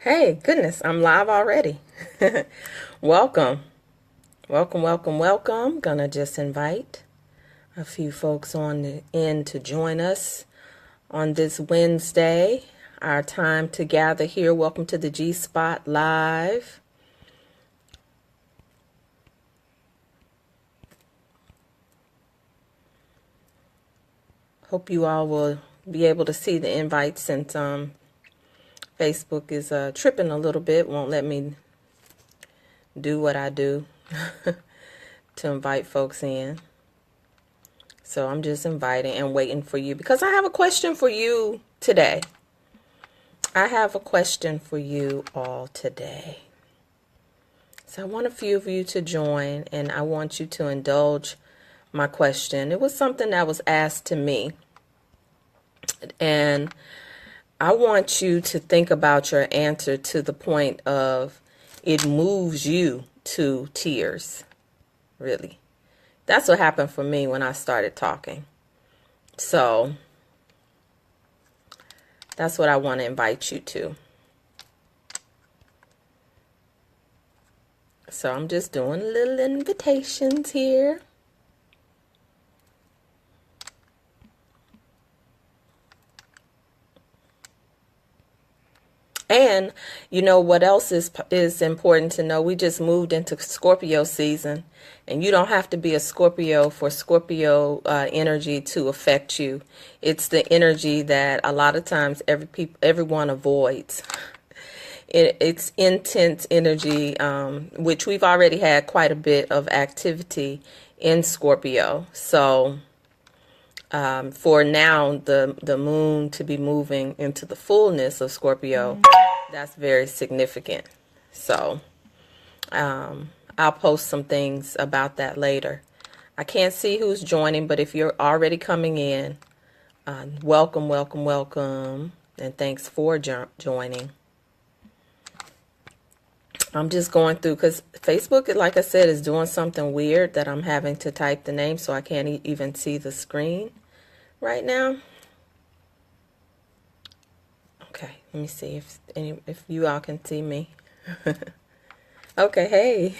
Hey, goodness, I'm live already. Welcome. Welcome. Gonna just invite a few folks in to join us on this Wednesday. Our time to gather here. Welcome to the G Spot Live. Hope you all will be able to see the invite since Facebook is tripping a little bit. Won't let me do what I do to invite folks in. So I'm just inviting and waiting for you because I have a question for you today. I have a question for you all today. So I want a few of you to join, and I want you to indulge my question. It was something that was asked to me, and I want you to think about your answer to the point of it moves you to tears, really. That's what happened for me when I started talking. So that's what I want to invite you to. So I'm just doing little invitations here. And you know what else is important to know? We just moved into Scorpio season, and you don't have to be a Scorpio for Scorpio energy to affect you. It's the energy that a lot of times everyone avoids. It's intense energy, which we've already had quite a bit of activity in Scorpio. So for now, the moon to be moving into the fullness of Scorpio, that's very significant. So I'll post some things about that later. I can't see who's joining, but if you're already coming in, welcome, and thanks for joining. I'm just going through because Facebook, like I said, is doing something weird that I'm having to type the name, so I can't even see the screen right now. Okay, let me see if you all can see me. Okay, hey.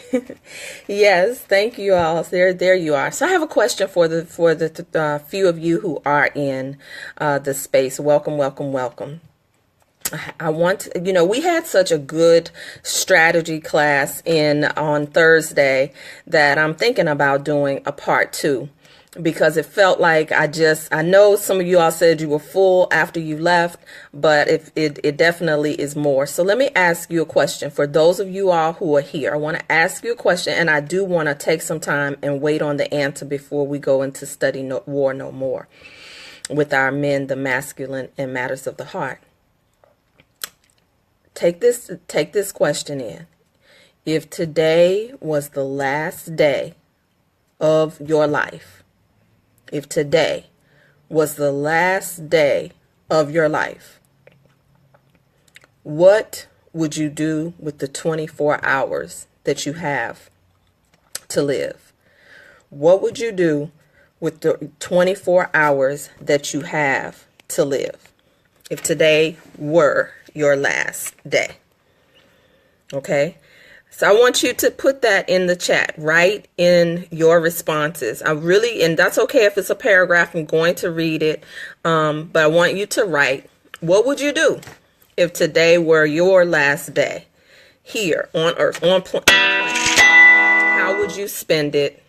Yes, thank you all. There you are. So I have a question for the few of you who are in the space. Welcome. I want, we had such a good strategy class on Thursday that I'm thinking about doing a part 2. Because it felt like I know some of you all said you were full after you left, but it definitely is more. So let me ask you a question. For those of you all who are here, I want to ask you a question, and I do want to take some time and wait on the answer before we go into study War No More with our men, the masculine, and matters of the heart. Take this question in. If today was the last day of your life, if today was the last day of your life, what would you do with the 24 hours that you have to live? What would you do with the 24 hours that you have to live if today were your last day? Okay? So I want you to put that in the chat, write in your responses. And that's okay if it's a paragraph, I'm going to read it. But I want you to write, what would you do if today were your last day here on Earth, on planet? How would you spend it?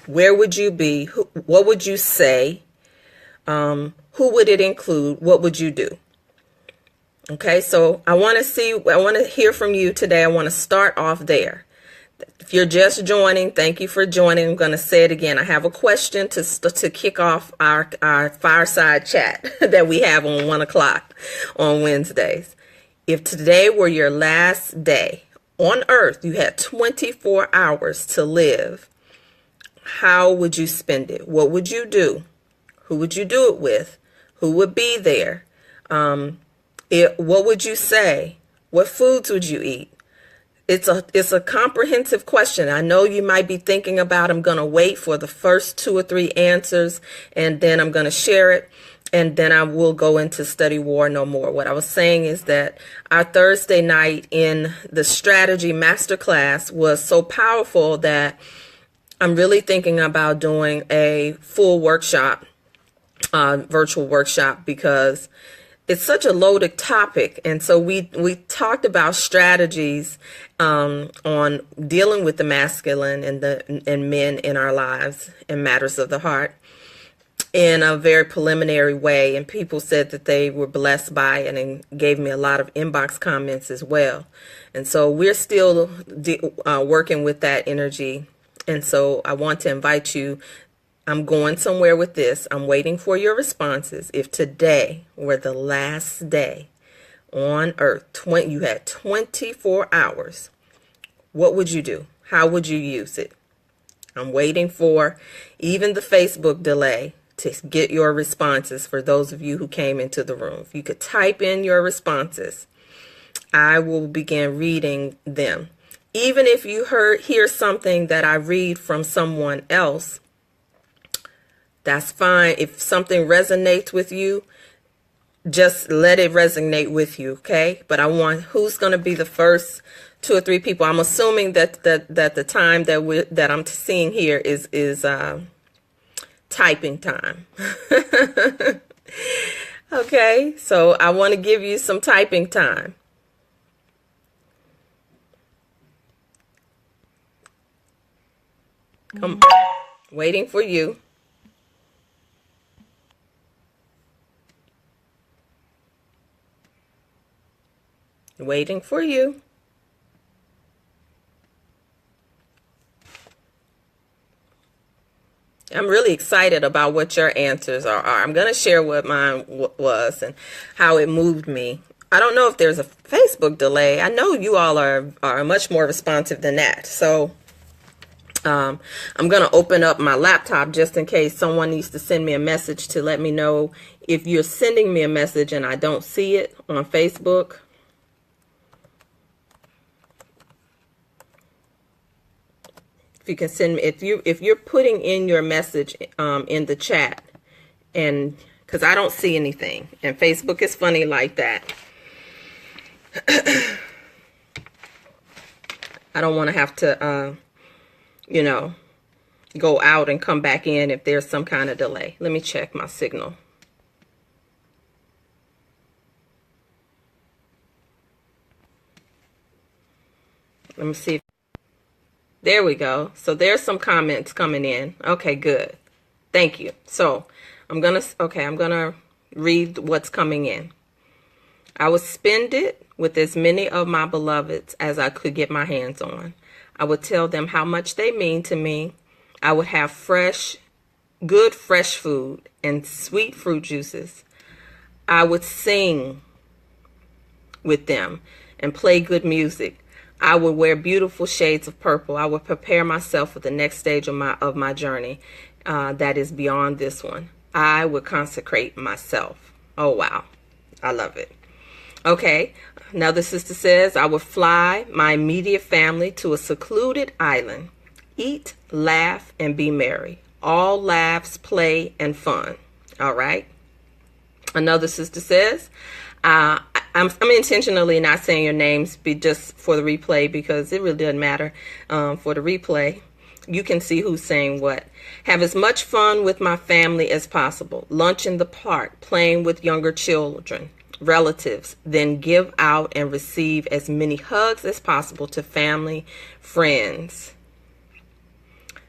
Where would you be? What would you say? Who would it include? What would you do? Okay, so I want to hear from you today. I want to start off there. If you're just joining, thank you for joining. I'm going to say it again. I have a question to kick off our fireside chat that we have on 1 o'clock on Wednesdays. If today were your last day on Earth, you had 24 hours to live, how would you spend it? What would you do? Who would you do it with? Who would be there? What would you say? What foods would you eat? It's a comprehensive question. I know you might be thinking about, I'm going to wait for the first 2 or 3 answers and then I'm going to share it. and then I will go into Study War No More. What I was saying is that our Thursday night in the strategy masterclass was so powerful that I'm really thinking about doing a full workshop, virtual workshop, because it's such a loaded topic. And so we talked about strategies on dealing with the masculine and men in our lives and matters of the heart in a very preliminary way. And people said that they were blessed by it and gave me a lot of inbox comments as well. And so we're still working with that energy. And so I want to invite you. I'm going somewhere with this. I'm waiting for your responses. If today were the last day on earth, you had 24 hours, what would you do? How would you use it? I'm waiting for even the Facebook delay to get your responses for those of you who came into the room. If you could type in your responses, I will begin reading them. Even if you hear something that I read from someone else, that's fine. If something resonates with you, just let it resonate with you, okay? But I want, who's going to be the first 2 or 3 people? I'm assuming that the time that I'm seeing here is typing time. Okay, so I want to give you some typing time. Come, waiting for you. Waiting for you. I'm really excited about what your answers are. I'm going to share what mine was and how it moved me. I don't know if there's a Facebook delay. I know you all are much more responsive than that. So I'm going to open up my laptop just in case someone needs to send me a message to let me know if you're sending me a message and I don't see it on Facebook. If you can send me, if you're putting in your message in the chat, and because I don't see anything, and Facebook is funny like that. I don't want to have to, go out and come back in if there's some kind of delay. Let me check my signal. Let me see. There we go. So there's some comments coming in. Okay, good. Thank you. So I'm going to read what's coming in. I would spend it with as many of my beloveds as I could get my hands on. I would tell them how much they mean to me. I would have good fresh food and sweet fruit juices. I would sing with them and play good music. I would wear beautiful shades of purple. I would prepare myself for the next stage of my journey that is beyond this one. I would consecrate myself. Oh, wow. I love it. Okay. Another sister says, I would fly my immediate family to a secluded island, eat, laugh, and be merry. All laughs, play, and fun. All right. Another sister says, I'm intentionally not saying your names just for the replay because it really doesn't matter for the replay. You can see who's saying what. Have as much fun with my family as possible. Lunch in the park, playing with younger children, relatives. Then give out and receive as many hugs as possible to family, friends.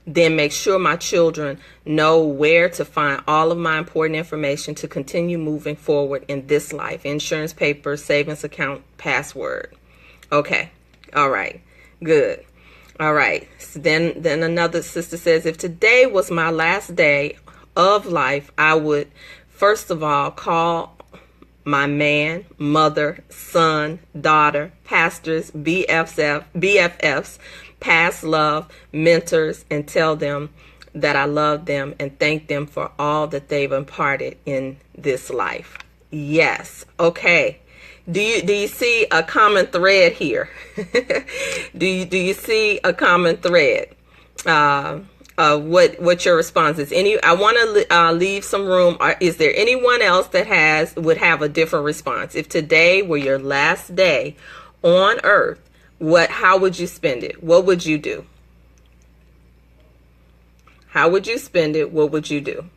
Then make sure my children know where to find all of my important information to continue moving forward in this life. Insurance papers, savings account, password. Okay. All right. Good. All right. So then another sister says, if today was my last day of life, I would first of all call my man, mother, son, daughter, pastors, BFFs, past love, mentors, and tell them that I love them and thank them for all that they've imparted in this life. Yes. Okay. Do you see a common thread here? do you see a common thread? what your response is. I want to leave some room. Is there anyone else that would have a different response? If today were your last day on earth, how would you spend it? What would you do? How would you spend it? What would you do?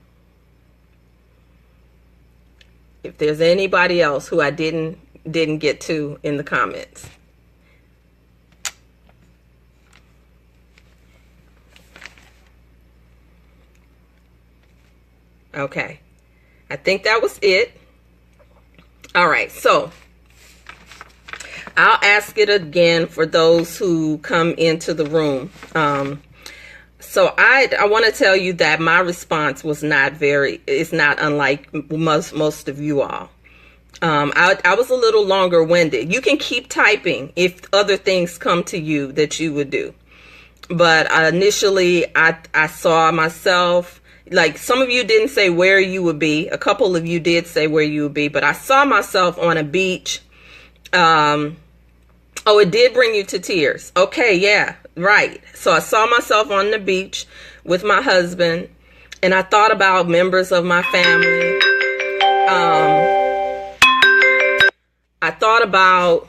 If there's anybody else who I didn't get to in the comments. Okay, I think that was it. All right, so I'll ask it again for those who come into the room. So I want to tell you that my response was it's not unlike most of you all. I was a little longer winded. You can keep typing if other things come to you that you would do. But initially I saw myself, like some of you didn't say where you would be. A couple of you did say where you would be, but I saw myself on a beach. Oh, it did bring you to tears. Okay, yeah, right. So I saw myself on the beach with my husband, and I thought about members of my family. I thought about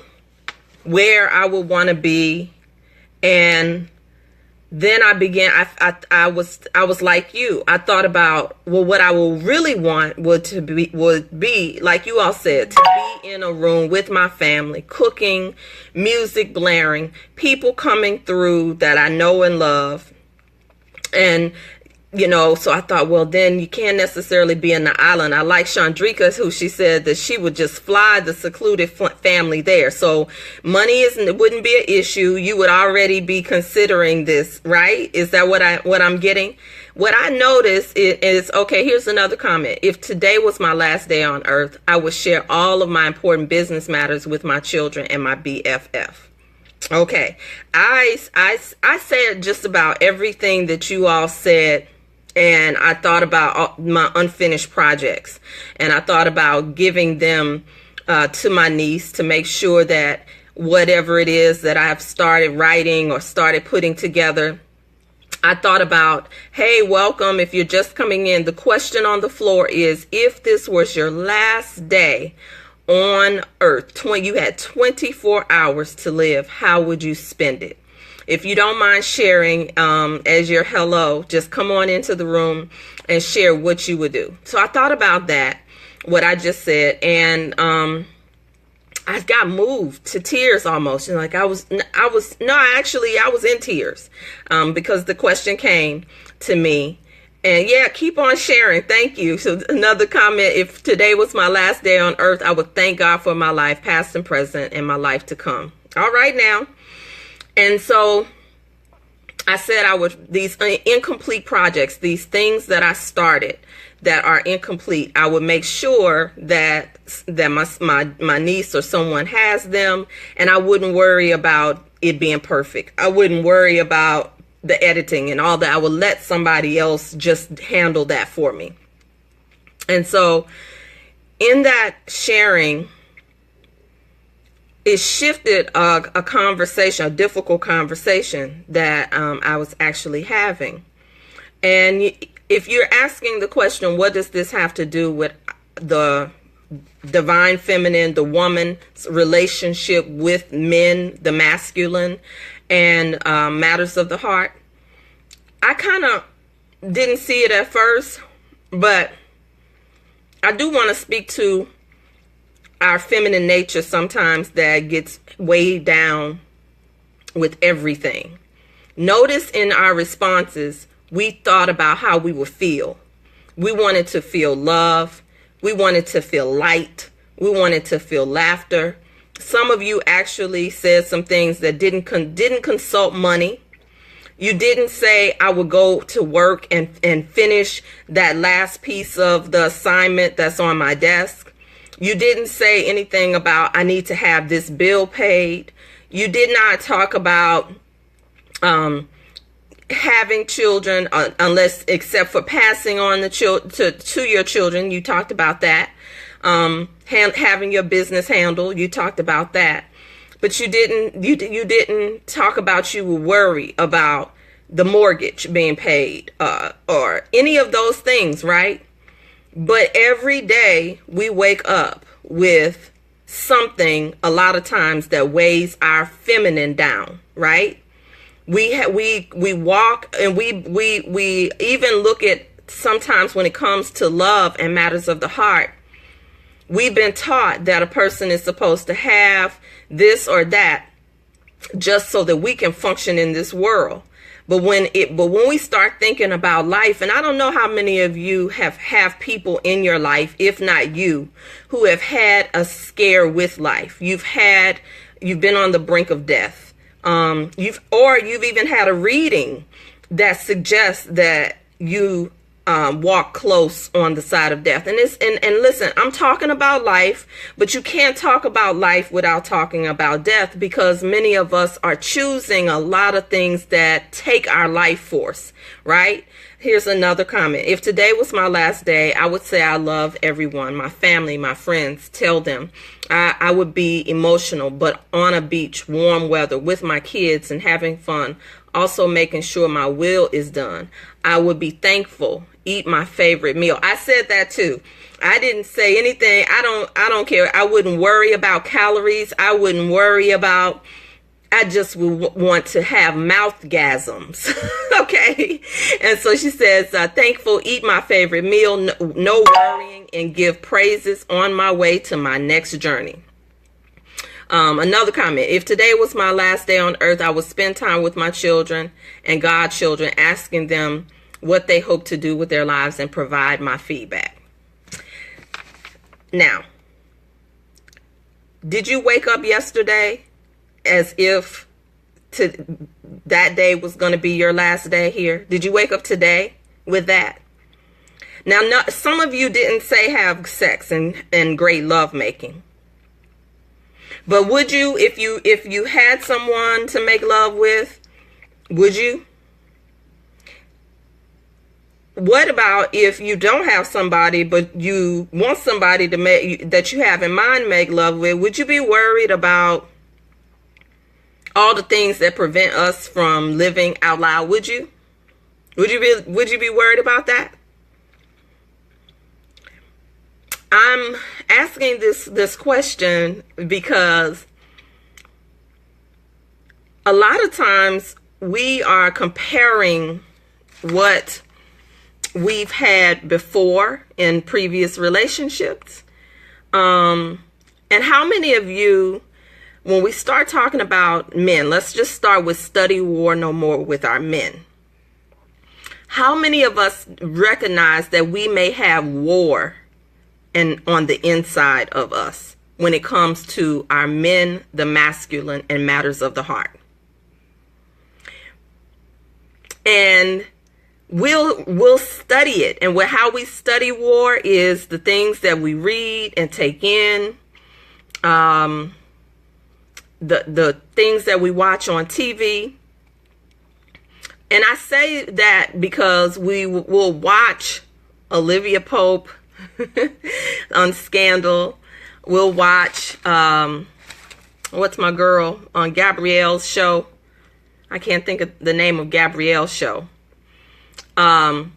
where I would want to be, and then I began. I was like you. I thought about, well, what I will really want would be like you all said, to be in a room with my family, cooking, music blaring, people coming through that I know and love, and so I thought, well, then you can't necessarily be in the island. I like Chandrika, who she said that she would just fly the secluded family there. So money wouldn't be an issue. You would already be considering this, right? Is that what I'm getting? What I noticed is, okay, here's another comment. If today was my last day on earth, I would share all of my important business matters with my children and my BFF. Okay. I said just about everything that you all said. And I thought about my unfinished projects, and I thought about giving them to my niece to make sure that whatever it is that I've started writing or started putting together, I thought about, hey, welcome. If you're just coming in, the question on the floor is, if this was your last day on earth, you had 24 hours to live, how would you spend it? If you don't mind sharing as your hello, just come on into the room and share what you would do. So I thought about that, what I just said, and I got moved to tears almost. And like I was in tears because the question came to me. And yeah, keep on sharing. Thank you. So another comment, if today was my last day on earth, I would thank God for my life, past and present, and my life to come. All right now. And so I said these incomplete projects, these things that I started that are incomplete, I would make sure that my niece or someone has them, and I wouldn't worry about it being perfect. I wouldn't worry about the editing and all that. I would let somebody else just handle that for me. And so in that sharing, it shifted a conversation, a difficult conversation that I was actually having. And if you're asking the question, what does this have to do with the divine feminine, the woman's relationship with men, the masculine, and matters of the heart, I kind of didn't see it at first, but I do want to speak to our feminine nature sometimes that gets weighed down with everything. Notice in our responses, we thought about how we would feel. We wanted to feel love. We wanted to feel light. We wanted to feel laughter. Some of you actually said some things that didn't consult money. You didn't say, I would go to work and finish that last piece of the assignment that's on my desk. You didn't say anything about, I need to have this bill paid. You did not talk about having children, except for passing on the to your children. You talked about that. Having your business handled. You talked about that. But you didn't talk about you would worry about the mortgage being paid, or any of those things, right? But every day we wake up with something, a lot of times, that weighs our feminine down, right? We walk, and we even look at, sometimes when it comes to love and matters of the heart, we've been taught that a person is supposed to have this or that just so that we can function in this world. But when we start thinking about life, and I don't know how many of you have people in your life, if not you, who have had a scare with life. You've been on the brink of death. You've even had a reading that suggests that you walk close on the side of death. And listen, I'm talking about life, but you can't talk about life without talking about death, because many of us are choosing a lot of things that take our life force, right? Here's another comment. If today was my last day, I would say I love everyone, my family, my friends, tell them. I would be emotional, but on a beach, warm weather, with my kids and having fun, also making sure my will is done. I would be thankful, eat my favorite meal. I said that too. I didn't say anything. I don't care. I wouldn't worry about calories. I wouldn't worry about, I just would want to have mouthgasms. Okay. And so she says, thankful, eat my favorite meal, no worrying, and give praises on my way to my next journey. Another comment. If today was my last day on earth, I would spend time with my children and godchildren, asking them what they hope to do with their lives and provide my feedback. Now, did you wake up yesterday as if that day was going to be your last day here? Did you wake up today with that? Now, some of you didn't say have sex and great love making. But would you, if you had someone to make love with, would you? What about if you don't have somebody, but you want somebody that you have in mind to make love with? Would you be worried about all the things that prevent us from living out loud? Would you? Would you be worried about that? I'm asking this question because a lot of times we are comparing what we've had before in previous relationships. And how many of you, when we start talking about men, let's just start with study war no more with our men. How many of us recognize that we may have war on the inside of us when it comes to our men, the masculine, and matters of the heart? And we'll study it. And how we study war is the things that we read and take in, the things that we watch on TV. And I say that because we will watch Olivia Pope on Scandal. We'll watch, what's my girl on Gabrielle's show? I can't think of the name of Gabrielle's show. We'll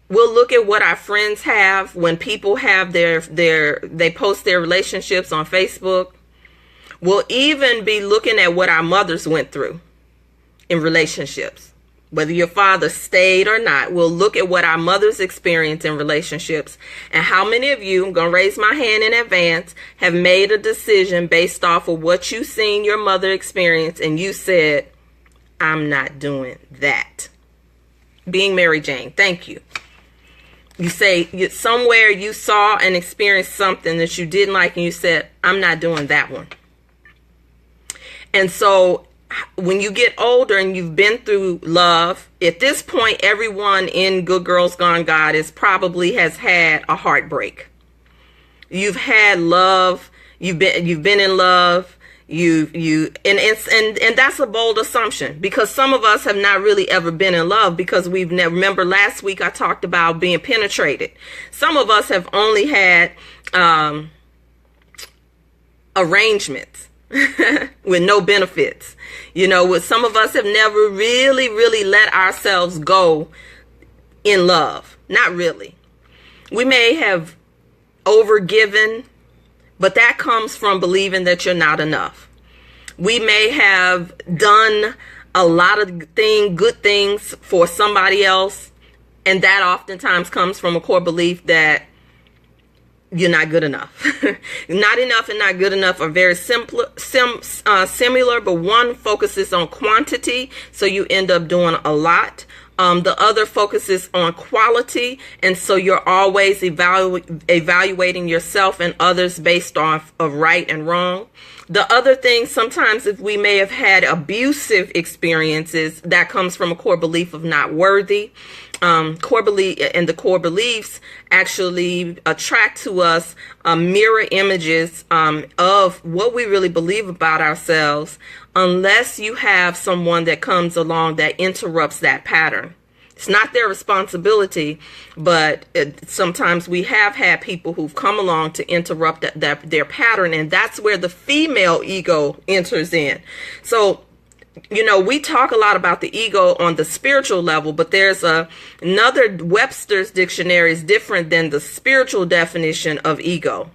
look at what our friends have when people have they post their relationships on Facebook. We'll even be looking at what our mothers went through in relationships. Whether your father stayed or not, we'll look at what our mothers experienced in relationships. And how many of you, I'm going to raise my hand in advance, have made a decision based off of what you seen your mother experience and you said, I'm not doing that. Being Mary Jane, thank you. You say somewhere you saw and experienced something that you didn't like and you said, I'm not doing that one. And so when you get older and you've been through love, at this point, everyone in Good Girls Gone Goddess probably has had a heartbreak. You've had love. You've been in love. And that's a bold assumption because some of us have not really ever been in love because we've never, remember last week I talked about being penetrated. Some of us have only had, arrangements. with no benefits. You know, with some of us have never really let ourselves go in love. Not really. We may have overgiven, but that comes from believing that you're not enough. We may have done a lot of good things for somebody else, and that oftentimes comes from a core belief that you're not good enough. Not enough and not good enough are very similar, but one focuses on quantity, so you end up doing a lot. The other focuses on quality, and so you're always evaluating yourself and others based off of right and wrong. The other thing, sometimes if we may have had abusive experiences, that comes from a core belief of not worthy. Core belief, and the core beliefs actually attract to us mirror images of what we really believe about ourselves, unless you have someone that comes along that interrupts that pattern. It's not their responsibility, but sometimes we have had people who've come along to interrupt their pattern, and that's where the female ego enters in. So, you know, we talk a lot about the ego on the spiritual level, but there's another Webster's dictionary is different than the spiritual definition of ego.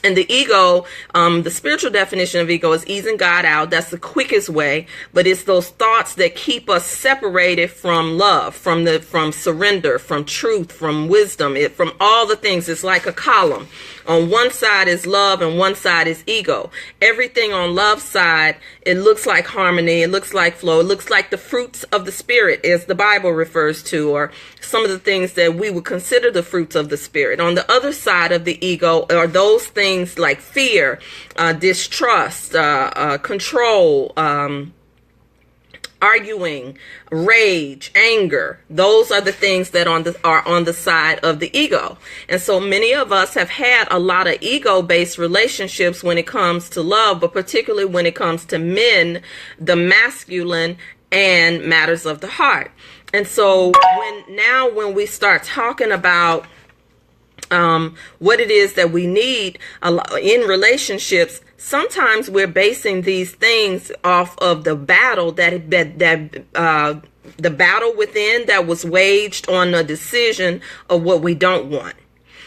And the ego, the spiritual definition of ego is easing God out. That's the quickest way, but it's those thoughts that keep us separated from love, from surrender, from truth, from wisdom, from all the things. It's like a column. On one side is love and one side is ego. Everything on love's side, it looks like harmony, it looks like flow, it looks like the fruits of the spirit, as the Bible refers to, or some of the things that we would consider the fruits of the spirit. On the other side of the ego are those things like fear, distrust, control, arguing, rage, anger. Those are the things that are on the side of the ego. And so many of us have had a lot of ego-based relationships when it comes to love, but particularly when it comes to men, the masculine, and matters of the heart. And so when we start talking about what it is that we need in relationships, sometimes we're basing these things off of the battle the battle within that was waged on a decision of what we don't want.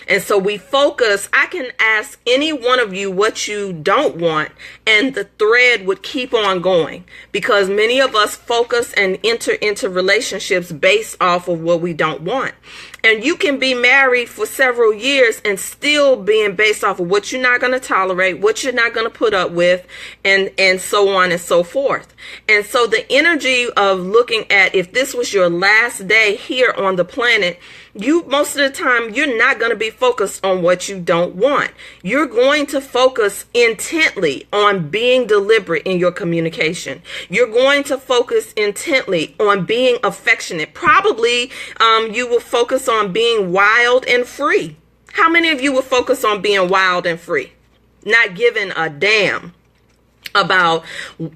And so we focus. I can ask any one of you what you don't want, and the thread would keep on going, because many of us focus and enter into relationships based off of what we don't want. And you can be married for several years and still being based off of what you're not going to tolerate, what you're not going to put up with, and so on and so forth. And so the energy of looking at, if this was your last day here on the planet, most of the time, you're not going to be focused on what you don't want. You're going to focus intently on being deliberate in your communication. You're going to focus intently on being affectionate. Probably you will focus on being wild and free. How many of you will focus on being wild and free? Not giving a damn about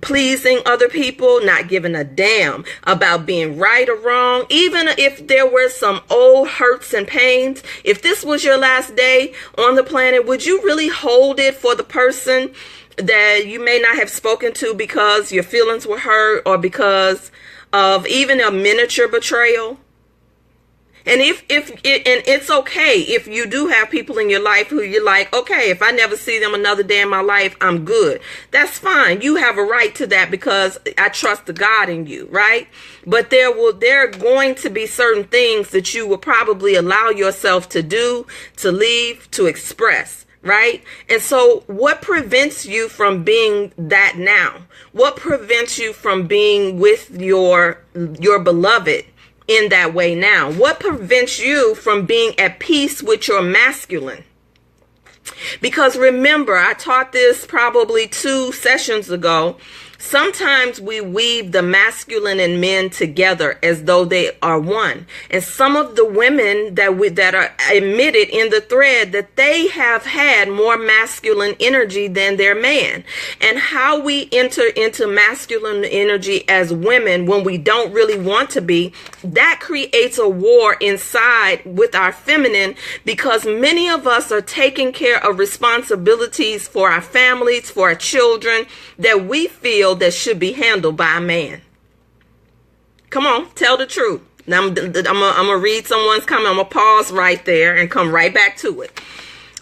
pleasing other people, not giving a damn about being right or wrong, even if there were some old hurts and pains. If this was your last day on the planet, would you really hold it for the person that you may not have spoken to because your feelings were hurt, or because of even a miniature betrayal? And and it's okay if you do have people in your life who you're like, okay, if I never see them another day in my life, I'm good. That's fine. You have a right to that, because I trust the God in you, right? But there are going to be certain things that you will probably allow yourself to do, to leave, to express, right? And so what prevents you from being that now? What prevents you from being with your beloved in that way now? What prevents you from being at peace with your masculine? Because remember, I taught this probably 2 sessions ago. Sometimes we weave the masculine and men together as though they are one. And some of the women that are admitted in the thread that they have had more masculine energy than their man. And how we enter into masculine energy as women when we don't really want to be, that creates a war inside with our feminine, because many of us are taking care of responsibilities for our families, for our children, that we feel that should be handled by a man. Come on, tell the truth. Now I'm gonna read someone's comment. I'm gonna pause right there and come right back to it.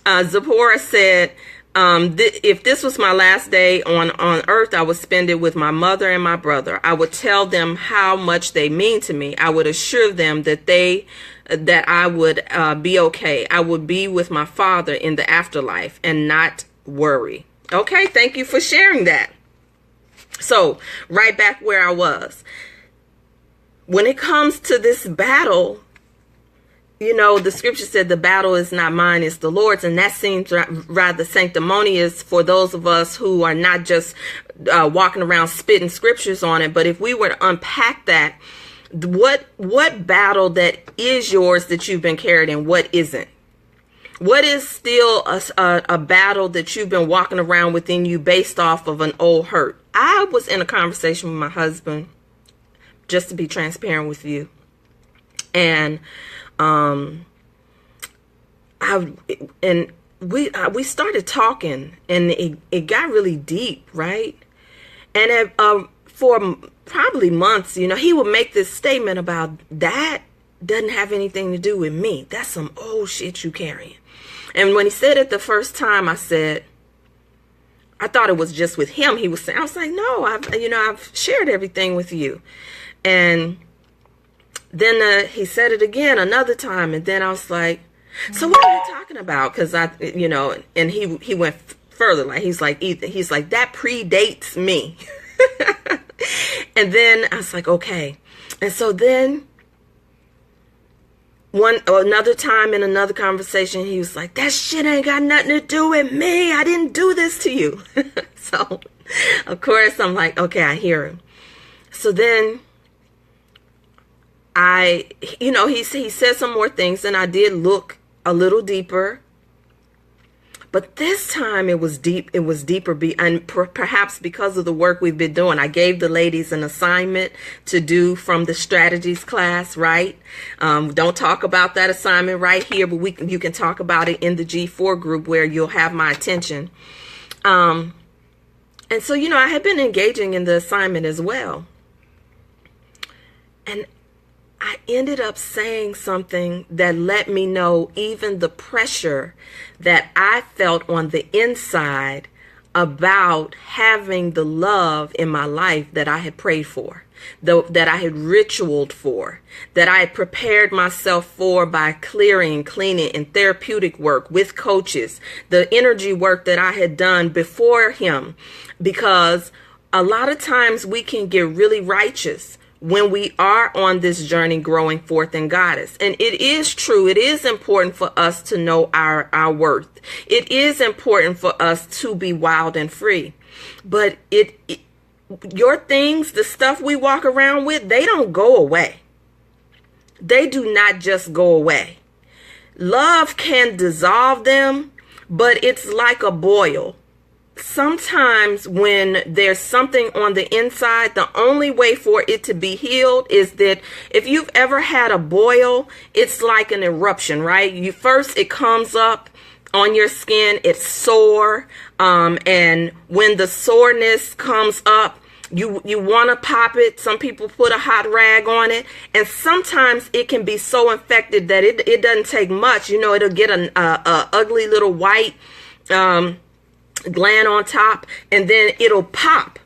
Zipporah said, if this was my last day on earth, I would spend it with my mother and my brother. I would tell them how much they mean to me. I would assure them that I would be okay. I would be with my father in the afterlife and not worry. Okay, thank you for sharing that. So, right back where I was. When it comes to this battle, the scripture said the battle is not mine, it's the Lord's. And that seems rather sanctimonious for those of us who are not just walking around spitting scriptures on it. But if we were to unpack that, what battle that is yours that you've been carried and what isn't? What is still a battle that you've been walking around within you based off of an old hurt? I was in a conversation with my husband, just to be transparent with you. And we started talking, and it got really deep, right? And for probably months, he would make this statement about that doesn't have anything to do with me. That's some old shit you carrying. And when he said it the first time, I said, I thought it was just with him. He was saying, I was like, no, I've shared everything with you. And then he said it again another time. And then I was like, so what are you talking about? Because and he went further. Like, he's like, that predates me. And then I was like, okay. And so then another time in another conversation, he was like, that shit ain't got nothing to do with me. I didn't do this to you. So, of course, I'm like, okay, I hear him. So then he said some more things, and I did look a little deeper. But this time it was deep. It was deeper, and perhaps because of the work we've been doing. I gave the ladies an assignment to do from the strategies class, right? Don't talk about that assignment right here, but you can talk about it in the G4 group where you'll have my attention. And so, I had been engaging in the assignment as well. And I ended up saying something that let me know even the pressure that I felt on the inside about having the love in my life that I had prayed for, that I had ritualed for, that I had prepared myself for by clearing, cleaning, and therapeutic work with coaches, the energy work that I had done before him. Because a lot of times we can get really righteous when we are on this journey growing forth in Goddess. And it is true. It is important for us to know our worth. It is important for us to be wild and free. But your things, the stuff we walk around with, they don't go away. They do not just go away. Love can dissolve them, but it's like a boil. Sometimes when there's something on the inside, the only way for it to be healed is that if you've ever had a boil, it's like an eruption, right? It comes up on your skin, it's sore. And when the soreness comes up, you want to pop it. Some people put a hot rag on it. And sometimes it can be so infected that it doesn't take much. It'll get an ugly little white, gland on top, and then it'll pop.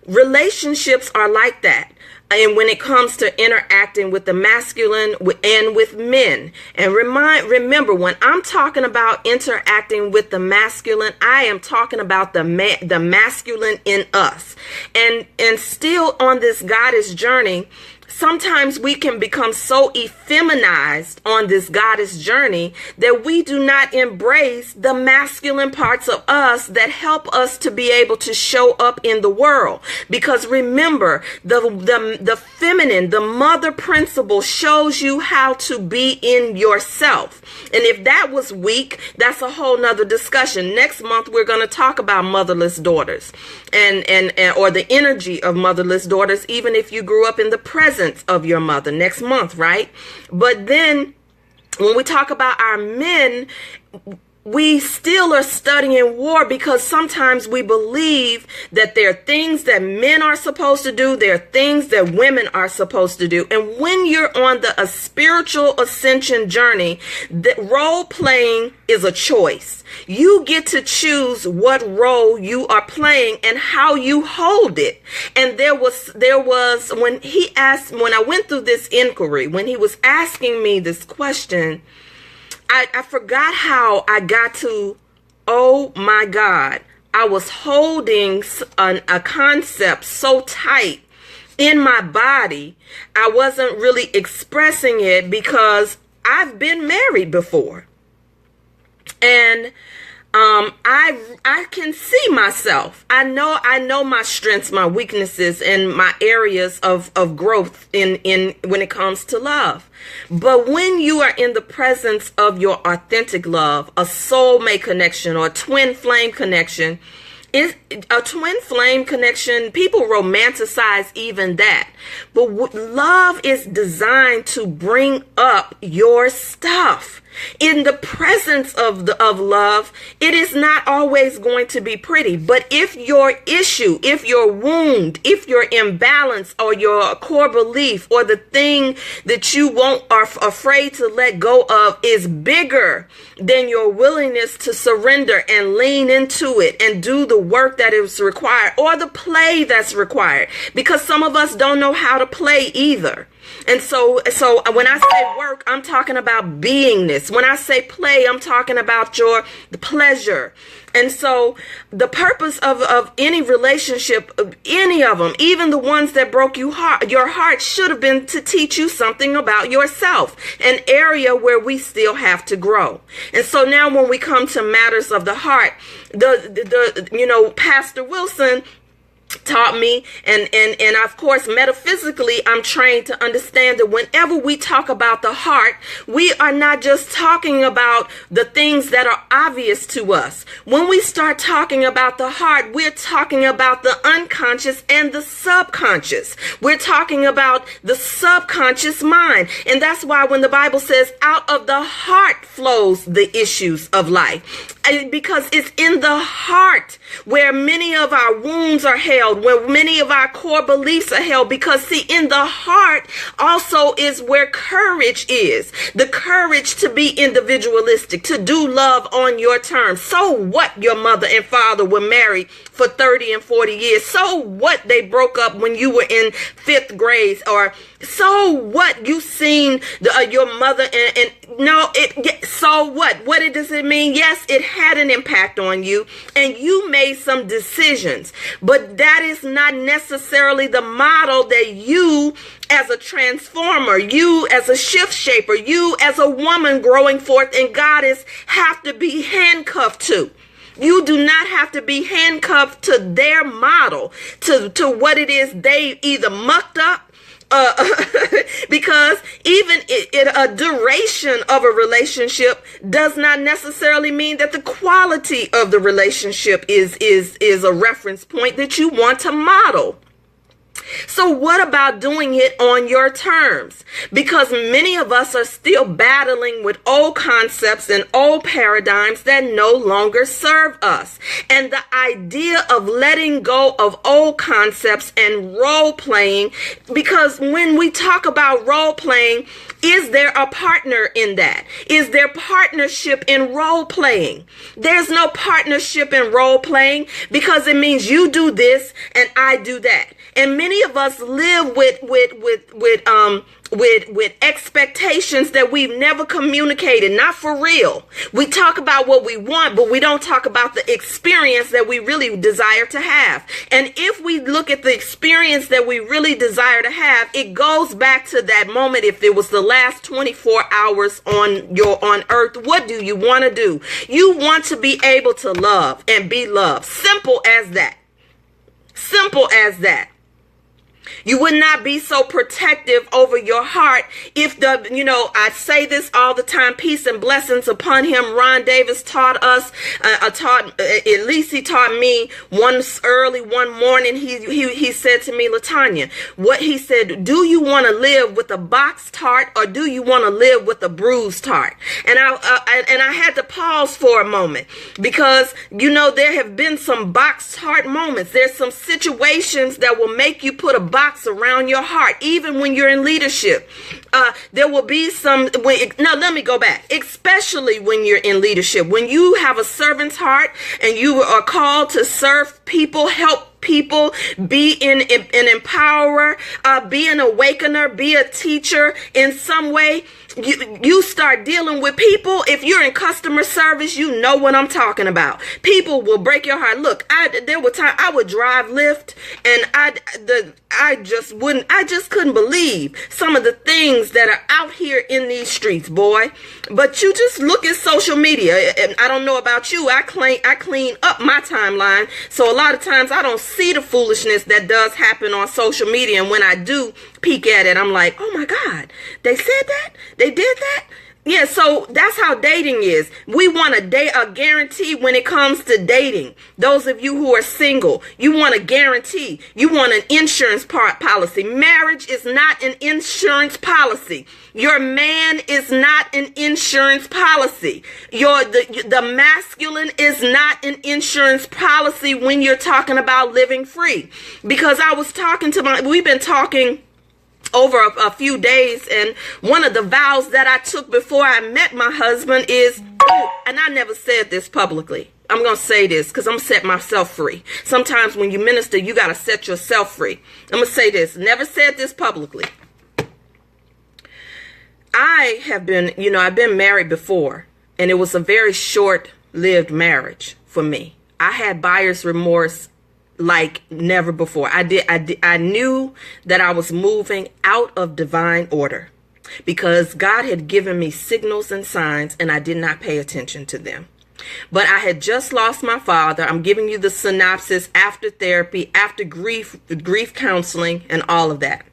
Relationships are like that. And when it comes to interacting with the masculine and with men, and remember, when I'm talking about interacting with the masculine, I am talking about the masculine in us. And still on this goddess journey, sometimes we can become so effeminized on this goddess journey that we do not embrace the masculine parts of us that help us to be able to show up in the world. Because remember, the feminine, the mother principle shows you how to be in yourself. And if that was weak, that's a whole nother discussion. Next month, we're going to talk about motherless daughters and or the energy of motherless daughters, even if you grew up in the presence of your mother, next month, right? But then when we talk about our men, we still are studying war because sometimes we believe that there are things that men are supposed to do. There are things that women are supposed to do. And when you're on a spiritual ascension journey, the role playing is a choice. You get to choose what role you are playing and how you hold it. And there was when I went through this inquiry, when he was asking me this question, I forgot how I got to, oh my God, I was holding a concept so tight in my body, I wasn't really expressing it because I've been married before. And I can see myself. I know my strengths, my weaknesses, and my areas of growth in when it comes to love. But when you are in the presence of your authentic love, a soulmate connection or a twin flame connection, a twin flame connection, people romanticize even that. But love is designed to bring up your stuff. In the presence of love, it is not always going to be pretty. But if your issue, if your wound, if your imbalance or your core belief or the thing that you are afraid to let go of is bigger than your willingness to surrender and lean into it and do the work that is required or the play that's required, because some of us don't know how to play either. And so when I say work, I'm talking about beingness. When I say play, I'm talking about the pleasure. And so the purpose of any relationship, any of them, even the ones that broke your heart, should have been to teach you something about yourself, an area where we still have to grow. And so now when we come to matters of the heart, Pastor Wilson taught me, and of course metaphysically I'm trained to understand that whenever we talk about the heart, we are not just talking about the things that are obvious to us. When we start talking about the heart, we're talking about the unconscious and the subconscious. We're talking about the subconscious mind. And that's why when the Bible says out of the heart flows the issues of life, because it's in the heart where many of our wounds are held, where many of our core beliefs are held. Because see, in the heart also is where courage is. The courage to be individualistic, to do love on your terms. So what your mother and father were married for 30 and 40 years? So what they broke up when you were in 5th grade? Or so what you seen your mother so what does it mean? Yes, it had an impact on you and you made some decisions, but that is not necessarily the model that you as a transformer, you as a shift shaper, you as a woman growing forth in goddess have to be handcuffed to. You do not have to be handcuffed to their model, to what it is they either mucked up, because even a duration of a relationship does not necessarily mean that the quality of the relationship is a reference point that you want to model. So what about doing it on your terms? Because many of us are still battling with old concepts and old paradigms that no longer serve us. And the idea of letting go of old concepts and role playing, because when we talk about role playing, is there a partner in that? Is there partnership in role playing? There's no partnership in role playing, because it means you do this and I do that. And many of us live with with expectations that we've never communicated, not for real. We talk about what we want, but we don't talk about the experience that we really desire to have. And if we look at the experience that we really desire to have, it goes back to that moment. If it was the last 24 hours on earth, what do you want to do? You want to be able to love and be loved. Simple as that. Simple as that. You would not be so protective over your heart if I say this all the time, peace and blessings upon him. Ron Davis taught us, at least he taught me one morning. He said to me, LaTanya, what he said, do you want to live with a boxed heart or do you want to live with a bruised heart? And I had to pause for a moment because, there have been some boxed heart moments. There's some situations that will make you put a box around your heart, even when you're in leadership. There will be let me go back. Especially when you're in leadership, when you have a servant's heart and you are called to serve people, help people, be an empowerer, be an awakener, be a teacher in some way. You start dealing with people. If you're in customer service, you know what I'm talking about. People will break your heart. Look, there were times I would drive Lyft and I just couldn't believe some of the things that are out here in these streets, boy. But you just look at social media, and I don't know about you. I clean up my timeline, so a lot of times I don't see the foolishness that does happen on social media. And when I do peek at it, I'm like, oh my God, they said that? They did that? Yeah, so that's how dating is. We want a guarantee when it comes to dating. Those of you who are single, you want a guarantee. You want an insurance policy. Marriage is not an insurance policy. Your man is not an insurance policy. The masculine is not an insurance policy when you're talking about living free. Because we've been talking over a few days, and one of the vows that I took before I met my husband is, and I never said this publicly, I'm going to say this because I'm going to set myself free. Sometimes when you minister, you got to set yourself free. I'm going to say this, never said this publicly. I've been married before, and it was a very short-lived marriage for me. I had buyer's remorse like never before. I knew that I was moving out of divine order because God had given me signals and signs and I did not pay attention to them. But I had just lost my father. I'm giving you the synopsis after therapy, after grief counseling and all of that.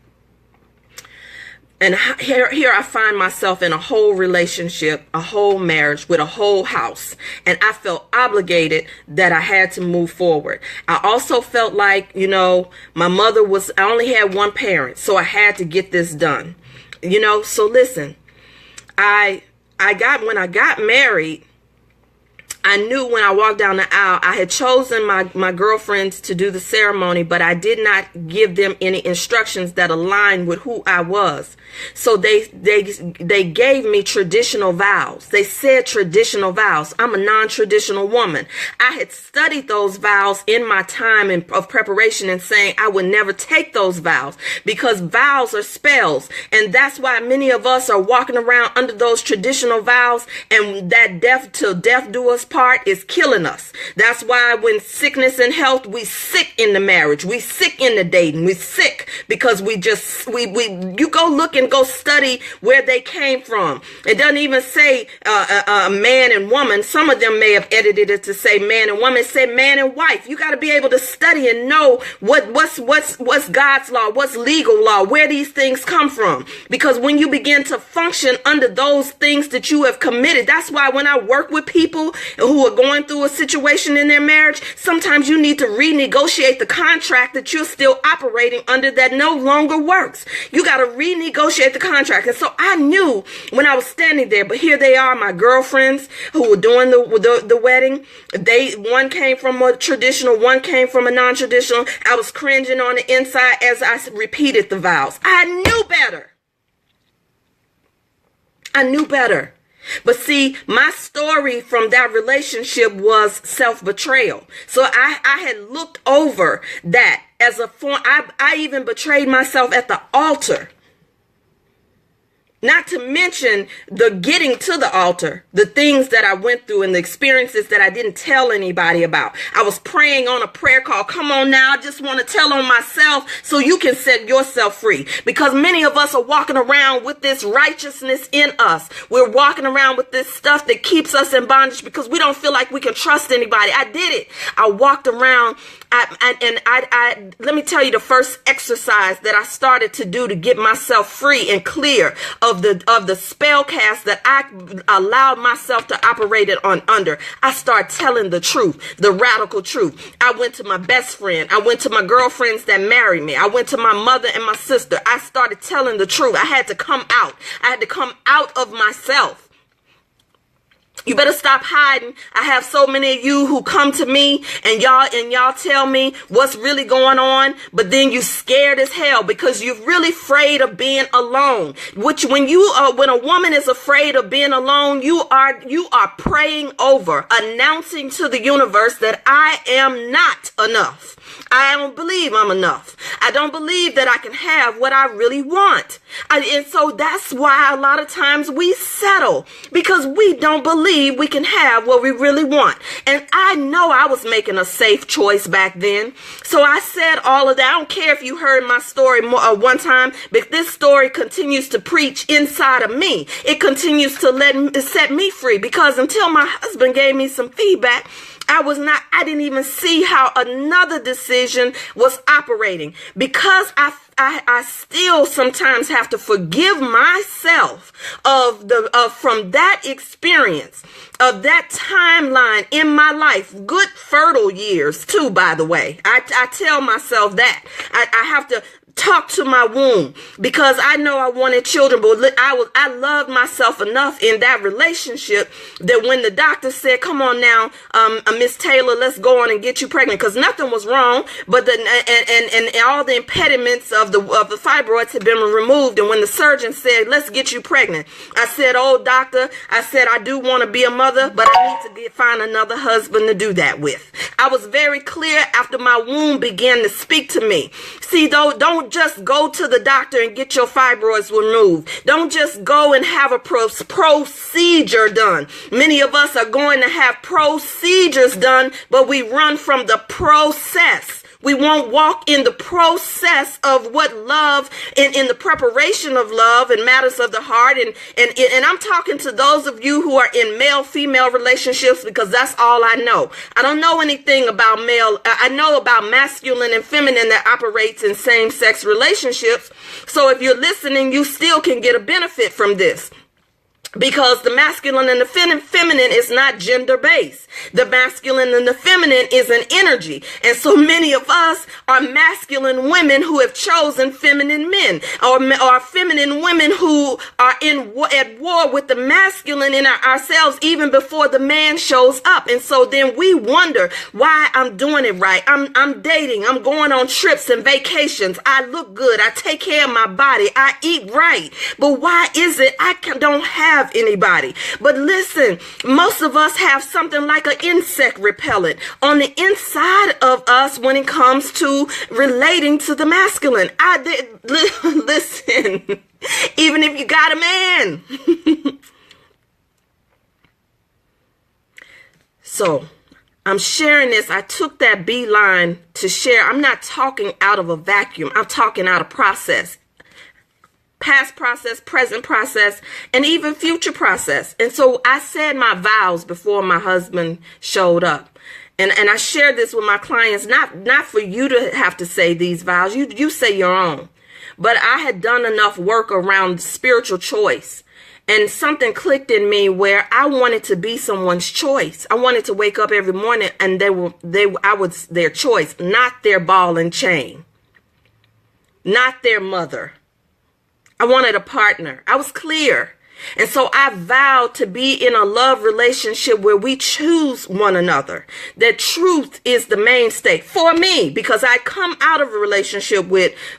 And here I find myself in a whole relationship, a whole marriage with a whole house. And I felt obligated that I had to move forward. I also felt like, my mother I only had one parent, so I had to get this done. So listen, when I got married, I knew when I walked down the aisle, I had chosen my girlfriends to do the ceremony, but I did not give them any instructions that aligned with who I was. So they gave me traditional vows. They said traditional vows. I'm a non-traditional woman. I had studied those vows in my time of preparation and saying I would never take those vows because vows are spells. And that's why many of us are walking around under those traditional vows, and that death till death do us part is killing us. That's why when sickness and health, we sick in the marriage, we sick in the dating, we sick because you go look and go study where they came from. It doesn't even say man and woman. Some of them may have edited it to say man and woman. It said man and wife. You got to be able to study and know what's God's law, what's legal law, where these things come from. Because when you begin to function under those things that you have committed, that's why when I work with people who are going through a situation in their marriage, sometimes you need to renegotiate the contract that you're still operating under that no longer works. You got to renegotiate the contract. And so I knew when I was standing there, but here they are, my girlfriends who were doing the wedding. One came from a traditional, one came from a non-traditional. I was cringing on the inside as I repeated the vows. I knew better. I knew better. But see, my story from that relationship was self-betrayal. So I had looked over that as a form. I even betrayed myself at the altar. Not to mention the getting to the altar, the things that I went through and the experiences that I didn't tell anybody about. I was praying on a prayer call. Come on now, I just want to tell on myself so you can set yourself free. Because many of us are walking around with this righteousness in us. We're walking around with this stuff that keeps us in bondage because we don't feel like we can trust anybody. I did it. I walked around. Let me tell you the first exercise that I started to do to get myself free and clear of the spell cast that I allowed myself to operate it on under. I started telling the truth, the radical truth. I went to my best friend. I went to my girlfriends that married me. I went to my mother and my sister. I started telling the truth. I had to come out. I had to come out of myself. You better stop hiding. I have so many of you who come to me and y'all tell me what's really going on, but then you scared as hell because you're really afraid of being alone. Which when a woman is afraid of being alone, you are praying over, announcing to the universe that I am not enough. I don't believe I'm enough. I don't believe that I can have what I really want. And so that's why a lot of times we settle, because we don't believe we can have what we really want. And I know I was making a safe choice back then. So I said all of that. I don't care if you heard my story one time, but this story continues to preach inside of me. It continues to set me free, because until my husband gave me some feedback, I didn't even see how another decision was operating, because I still sometimes have to forgive myself from that experience, of that timeline in my life, good fertile years too, by the way. I tell myself that I have to talk to my womb, because I know I wanted children, but I loved myself enough in that relationship that when the doctor said, come on now, Miss Taylor, let's go on and get you pregnant, because nothing was wrong, but and all the impediments of the fibroids had been removed. And when the surgeon said, let's get you pregnant, I said, oh doctor, I said, I do want to be a mother, but I need to find another husband to do that with. I was very clear after my womb began to speak to me. See, don't just go to the doctor and get your fibroids removed. Don't just go and have a procedure done. Many of us are going to have procedures done, but we run from the process. We won't walk in the process of what love, in the preparation of love and matters of the heart. And I'm talking to those of you who are in male-female relationships, because that's all I know. I don't know anything about male. I know about masculine and feminine that operates in same-sex relationships. So if you're listening, you still can get a benefit from this. Because the masculine and the feminine is not gender-based. The masculine and the feminine is an energy. And so many of us are masculine women who have chosen feminine men, or feminine women who are at war with the masculine in ourselves even before the man shows up. And so then we wonder why I'm doing it right. I'm dating. I'm going on trips and vacations. I look good. I take care of my body. I eat right. But why is it I don't have anybody? But listen, most of us have something like an insect repellent on the inside of us when it comes to relating to the masculine. Listen, even if you got a man. So I'm sharing this. I took that beeline to share. I'm not talking out of a vacuum. I'm talking out of process. Past process, present process, and even future process. And so I said my vows before my husband showed up. And I shared this with my clients, not for you to have to say these vows. You say your own. But I had done enough work around spiritual choice. And something clicked in me where I wanted to be someone's choice. I wanted to wake up every morning and I was their choice, not their ball and chain, not their mother. I wanted a partner. I was clear. And so I vowed to be in a love relationship where we choose one another. That truth is the mainstay for me, because I come out of a relationship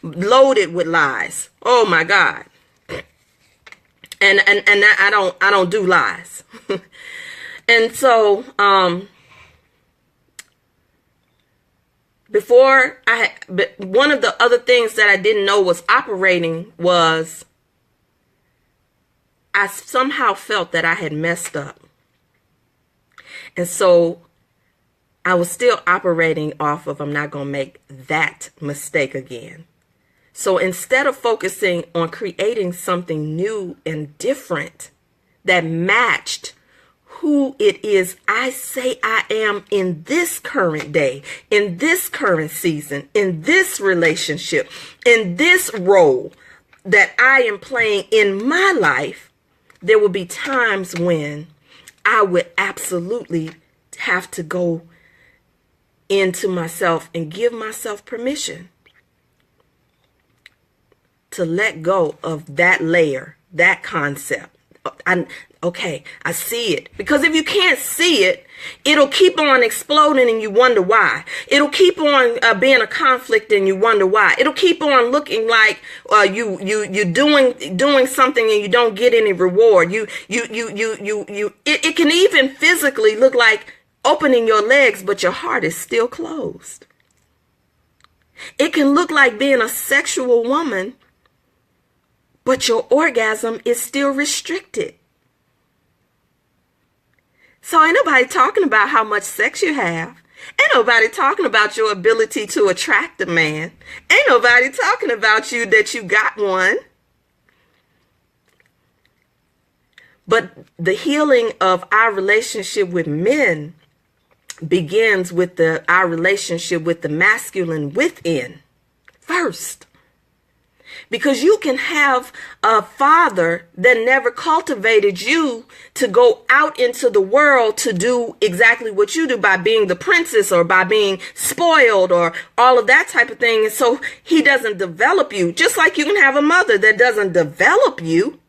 loaded with lies. Oh my God. And I don't do lies. And so, one of the other things that I didn't know was operating was I somehow felt that I had messed up. And so I was still operating off of, I'm not going to make that mistake again. So instead of focusing on creating something new and different that matched who it is I say I am in this current day, in this current season, in this relationship, in this role that I am playing in my life, there will be times when I would absolutely have to go into myself and give myself permission to let go of that layer, that concept. I see it. Because if you can't see it, it'll keep on exploding and you wonder why. It'll keep on being a conflict and you wonder why. It'll keep on looking like you're doing something and you don't get any reward. It can even physically look like opening your legs, but your heart is still closed. It can look like being a sexual woman, but your orgasm is still restricted. So ain't nobody talking about how much sex you have. Ain't nobody talking about your ability to attract a man. Ain't nobody talking about you that you got one. But the healing of our relationship with men begins with our relationship with the masculine within first. Because you can have a father that never cultivated you to go out into the world to do exactly what you do by being the princess or by being spoiled or all of that type of thing. And so he doesn't develop you. Just like you can have a mother that doesn't develop you.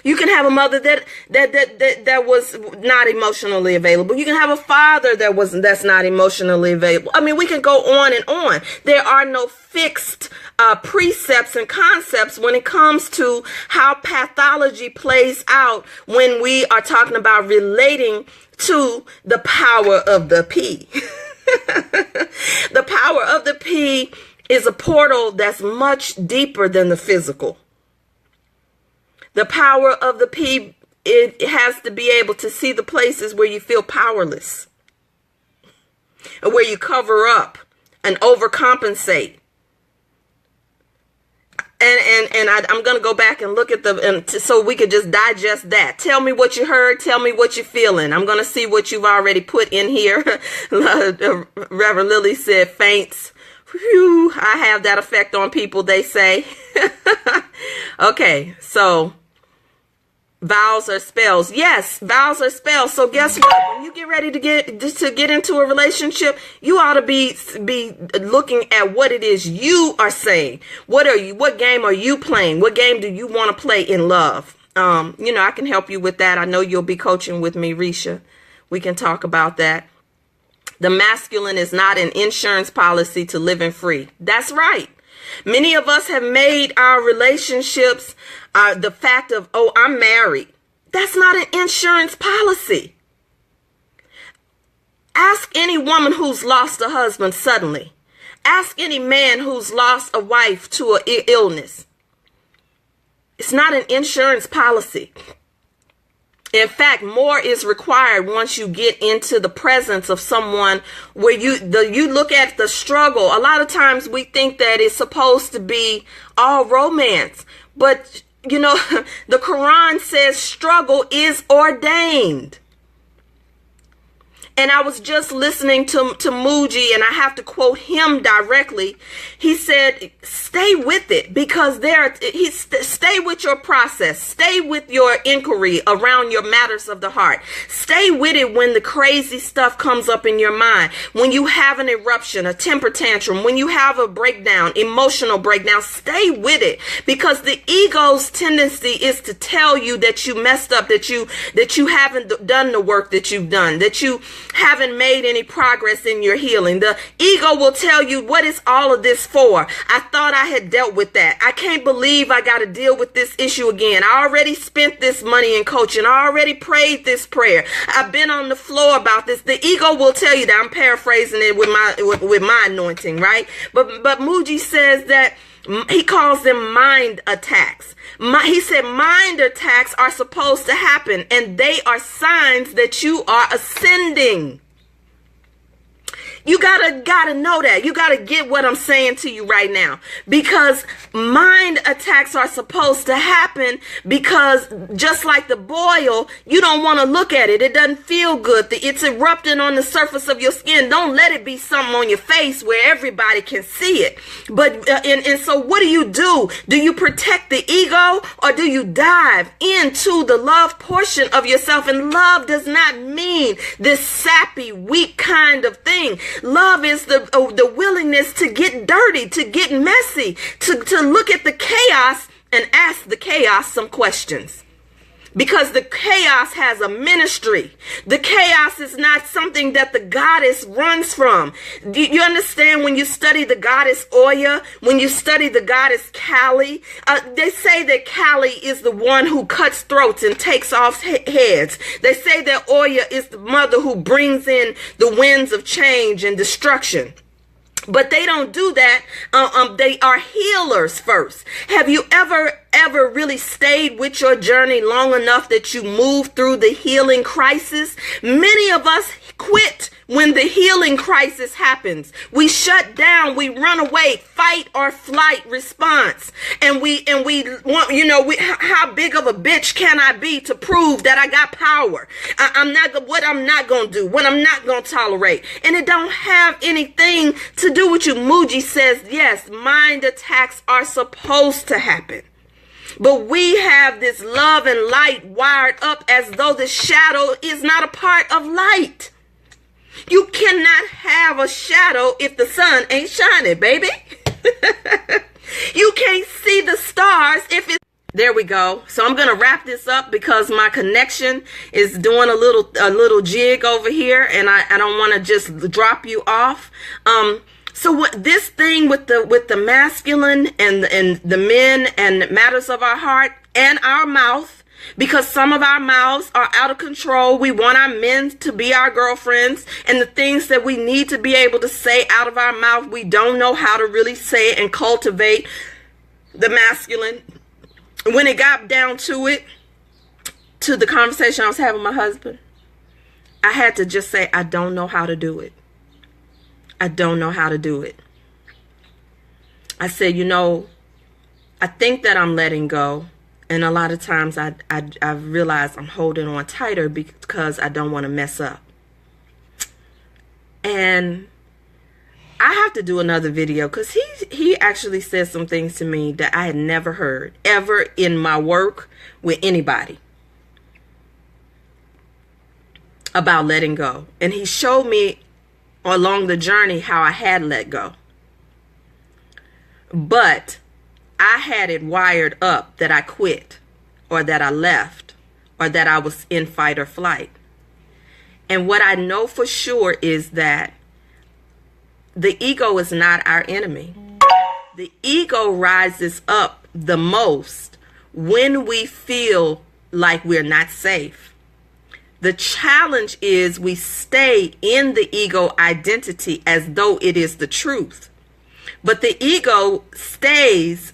You can have a mother that was not emotionally available. You can have a father that's not emotionally available. I mean, we can go on and on. There are no fixed precepts and concepts when it comes to how pathology plays out when we are talking about relating to the power of the P. The power of the P is a portal that's much deeper than the physical. The power of the P, it has to be able to see the places where you feel powerless, and where you cover up and overcompensate. And I'm going to go back and look at so we could just digest that. Tell me what you heard. Tell me what you're feeling. I'm going to see what you've already put in here. Reverend Lily said faints. Whew, I have that effect on people, they say. Okay, so vows are spells. Yes, vows are spells. So guess what? When you get ready to get into a relationship, you ought to be looking at what it is you are saying. What game are you playing? What game do you want to play in love? I can help you with that. I know you'll be coaching with me, Risha. We can talk about that. The masculine is not an insurance policy to living free. That's right. Many of us have made our relationships the fact of, oh, I'm married. That's not an insurance policy. Ask any woman who's lost a husband suddenly. Ask any man who's lost a wife to an illness. It's not an insurance policy. In fact, more is required once you get into the presence of someone where you look at the struggle. A lot of times we think that it's supposed to be all romance. But, the Quran says struggle is ordained. And I was just listening to Muji, and I have to quote him directly. He said, stay with it, because stay with your process. Stay with your inquiry around your matters of the heart. Stay with it when the crazy stuff comes up in your mind. When you have an eruption, a temper tantrum, when you have a breakdown, emotional breakdown, stay with it, because the ego's tendency is to tell you that you messed up, that you haven't done the work that you've done, that you haven't made any progress in your healing. The ego will tell you, what is all of this for? I thought I had dealt with that. I can't believe I got to deal with this issue again. I already spent this money in coaching. I already prayed this prayer. I've been on the floor about this. The ego will tell you that. I'm paraphrasing it with my anointing, right? But Muji says that He calls them mind attacks. He said mind attacks are supposed to happen, and they are signs that you are ascending. You gotta know that. You gotta get what I'm saying to you right now, because mind attacks are supposed to happen, because just like the boil, you don't want to look at it. It doesn't feel good. It's erupting on the surface of your skin. Don't let it be something on your face where everybody can see it. But and so what do? Do you protect the ego, or do you dive into the love portion of yourself? And love does not mean this sappy, weak kind of thing. Love is the willingness to get dirty, to get messy, to look at the chaos and ask the chaos some questions. Because the chaos has a ministry. The chaos is not something that the goddess runs from. Do you understand? When you study the goddess Oya, when you study the goddess Kali, they say that Kali is the one who cuts throats and takes off heads. They say that Oya is the mother who brings in the winds of change and destruction. But they don't do that. They are healers first. Have you ever really stayed with your journey long enough that you move through the healing crisis? Many of us quit when the healing crisis happens. We shut down, we run away, fight or flight response. And we want, how big of a bitch can I be to prove that I got power? What I'm not going to do, what I'm not going to tolerate. And it don't have anything to do with you. Muji says, yes, mind attacks are supposed to happen. But we have this love and light wired up as though the shadow is not a part of light. You cannot have a shadow if the sun ain't shining, baby. You can't see the stars if it's... There we go. So I'm going to wrap this up because my connection is doing a little jig over here, and I don't want to just drop you off. So what this thing with the masculine and the men and matters of our heart and our mouth, because some of our mouths are out of control. We want our men to be our girlfriends, and the things that we need to be able to say out of our mouth, we don't know how to really say it and cultivate the masculine. When it got down to it, to the conversation I was having with my husband, I had to just say, I don't know how to do it. I don't know how to do it. I said, I think that I'm letting go. And a lot of times I realize I'm holding on tighter because I don't want to mess up. And I have to do another video because he actually said some things to me that I had never heard ever in my work with anybody about letting go. And he showed me along the journey how I had let go. But I had it wired up that I quit, or that I left, or that I was in fight or flight. And what I know for sure is that the ego is not our enemy. The ego rises up the most when we feel like we're not safe. The challenge is we stay in the ego identity as though it is the truth. But the ego stays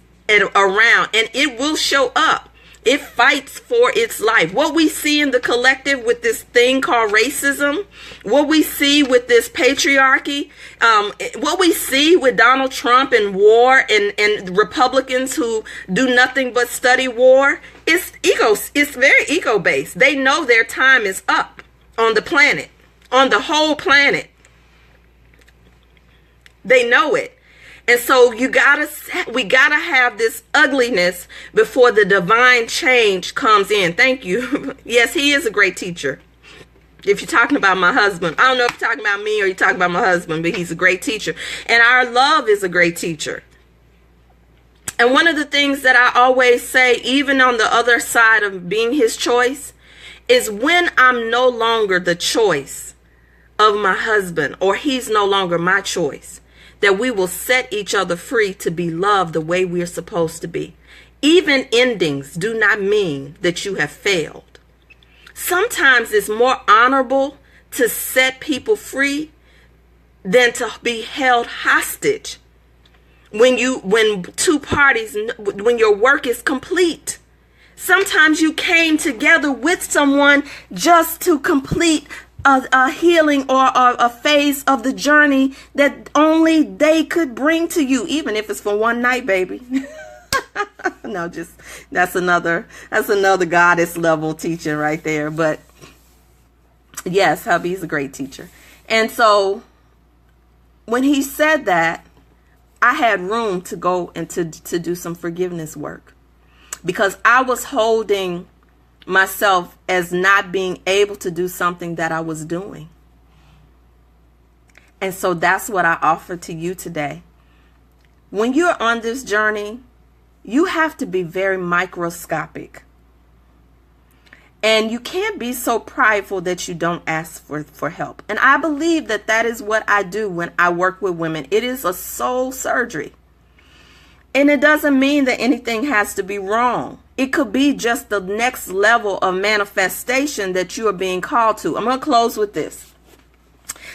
around, and it will show up. It fights for its life. What we see in the collective with this thing called racism, what we see with this patriarchy, what we see with Donald Trump and war and Republicans who do nothing but study war, it's very ego-based. They know their time is up on the planet, on the whole planet. They know it. And so we gotta have this ugliness before the divine change comes in. Thank you. Yes, he is a great teacher. If you're talking about my husband, I don't know if you're talking about me or you're talking about my husband, but he's a great teacher. And our love is a great teacher. And one of the things that I always say, even on the other side of being his choice, is when I'm no longer the choice of my husband, or he's no longer my choice, that we will set each other free to be loved the way we're supposed to be. Even endings do not mean that you have failed. Sometimes it's more honorable to set people free than to be held hostage when two parties, when your work is complete. Sometimes you came together with someone just to complete a healing or a phase of the journey that only they could bring to you, even if it's for one night, baby. No, just that's another goddess level teaching right there. But yes, hubby's a great teacher. And so when he said that, I had room to go and to do some forgiveness work, because I was holding myself as not being able to do something that I was doing. And so that's what I offer to you today. When you're on this journey, you have to be very microscopic. And you can't be so prideful that you don't ask for help. And I believe that that is what I do when I work with women. It is a soul surgery. And it doesn't mean that anything has to be wrong. It could be just the next level of manifestation that you are being called to. I'm going to close with this.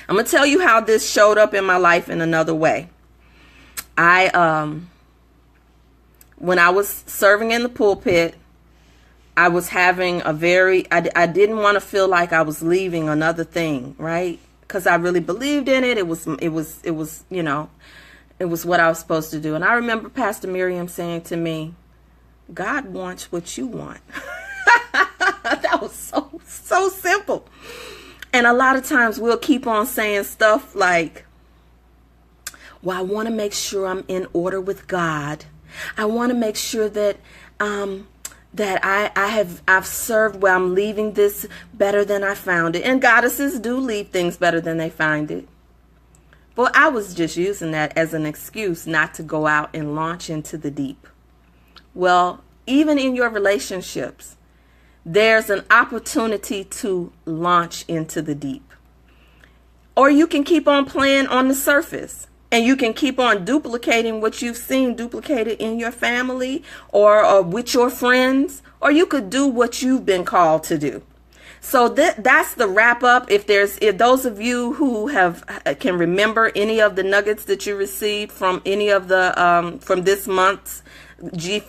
I'm going to tell you how this showed up in my life in another way. When I was serving in the pulpit, I was having I didn't want to feel like I was leaving another thing, right? Because I really believed in it. It was, you know, it was what I was supposed to do. And I remember Pastor Miriam saying to me, God wants what you want. That was so simple. And a lot of times we'll keep on saying stuff like, well, I want to make sure I'm in order with God. I want to make sure that I've served well. I'm leaving this better than I found it. And goddesses do leave things better than they find it. But I was just using that as an excuse not to go out and launch into the deep. Well, even in your relationships, there's an opportunity to launch into the deep. Or you can keep on playing on the surface. And you can keep on duplicating what you've seen duplicated in your family or with your friends. Or you could do what you've been called to do. So that's the wrap up. If those of you who can remember any of the nuggets that you received from any of the from this month's the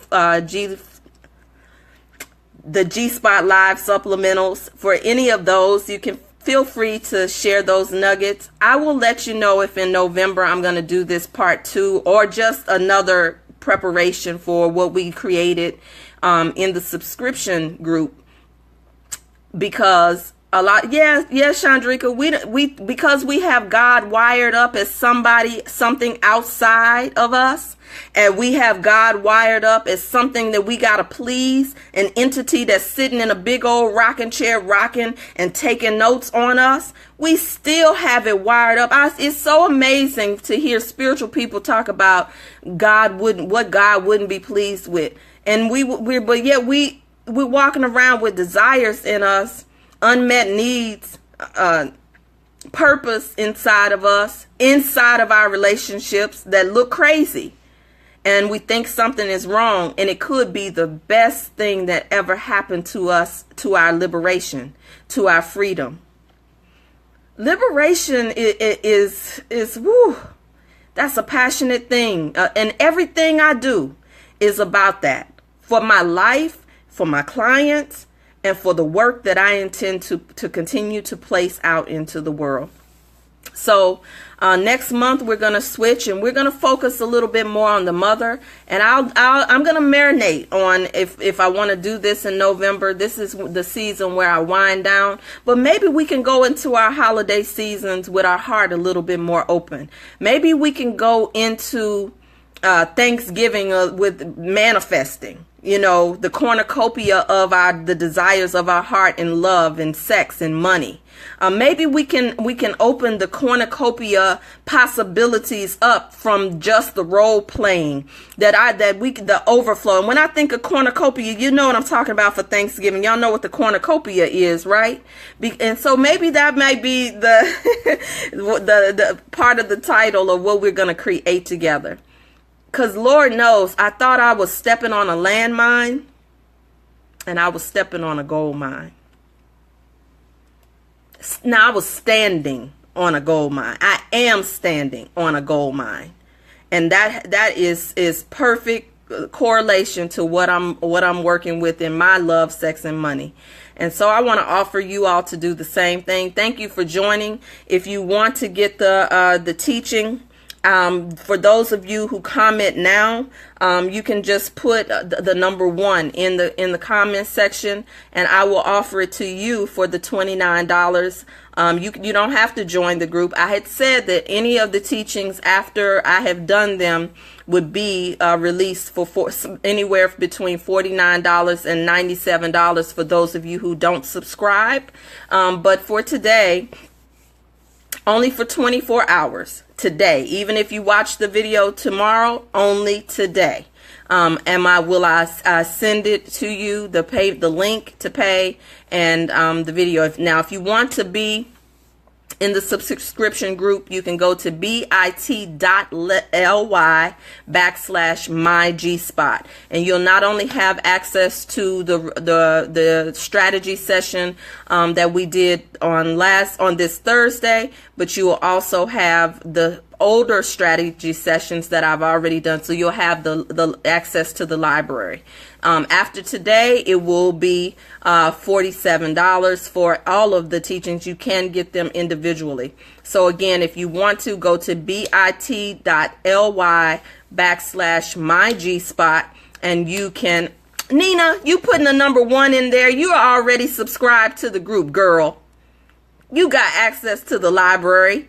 G Spot Live supplementals, for any of those, you can feel free to share those nuggets. I will let you know if in November I'm going to do this part 2 or just another preparation for what we created in the subscription group. Because Chandrika, we because we have God wired up as something outside of us, and we have God wired up as something that we got to please, an entity that's sitting in a big old rocking chair, rocking and taking notes on us. We still have it wired up. It's so amazing to hear spiritual people talk about what God wouldn't be pleased with. And we're walking around with desires in us, unmet needs, purpose inside of us, inside of our relationships that look crazy. And we think something is wrong, and it could be the best thing that ever happened to us, to our liberation, to our freedom. Liberation is woo, that's a passionate thing. And everything I do is about that. For my life, for my clients, and for the work that I intend to continue to place out into the world. So next month we're going to switch, and we're going to focus a little bit more on the mother. And I'm going to marinate on if I want to do this in November. This is the season where I wind down. But maybe we can go into our holiday seasons with our heart a little bit more open. Maybe we can go into Thanksgiving with manifesting. You know, the cornucopia of the desires of our heart and love and sex and money. Maybe we can open the cornucopia possibilities up from just the role playing the overflow. And when I think of cornucopia, you know what I'm talking about for Thanksgiving. Y'all know what the cornucopia is, right? And so maybe that might be the part of the title of what we're going to create together. Because Lord knows, I thought I was stepping on a landmine, and I was stepping on a gold mine. Now I was standing on a gold mine. I am standing on a gold mine. And that is perfect correlation to what I'm working with in my love, sex, and money. And so I want to offer you all to do the same thing. Thank you for joining. If you want to get the teaching, for those of you who comment now, you can just put the number 1 in the comment section, and I will offer it to you for the $29. You don't have to join the group. I had said that any of the teachings after I have done them would be released for anywhere between $49 and $97 for those of you who don't subscribe. But for today, only for 24 hours today. Even if you watch the video tomorrow, only today. Will I send it to you, the link to pay, and the video. If you want to be in the subscription group, you can go to bit.ly/MyGspot, and you'll not only have access to the strategy session that we did on this Thursday, but you will also have the older strategy sessions that I've already done, so you'll have the access to the library. After today, it will be $47 for all of the teachings. You can get them individually. So again, if you want to, go to bit.ly/MyGspot, and you can, Nina, you putting the number 1 in there. You are already subscribed to the group, girl. You got access to the library.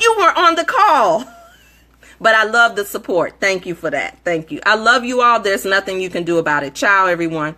You were on the call. But I love the support. Thank you for that. Thank you. I love you all. There's nothing you can do about it. Ciao, everyone.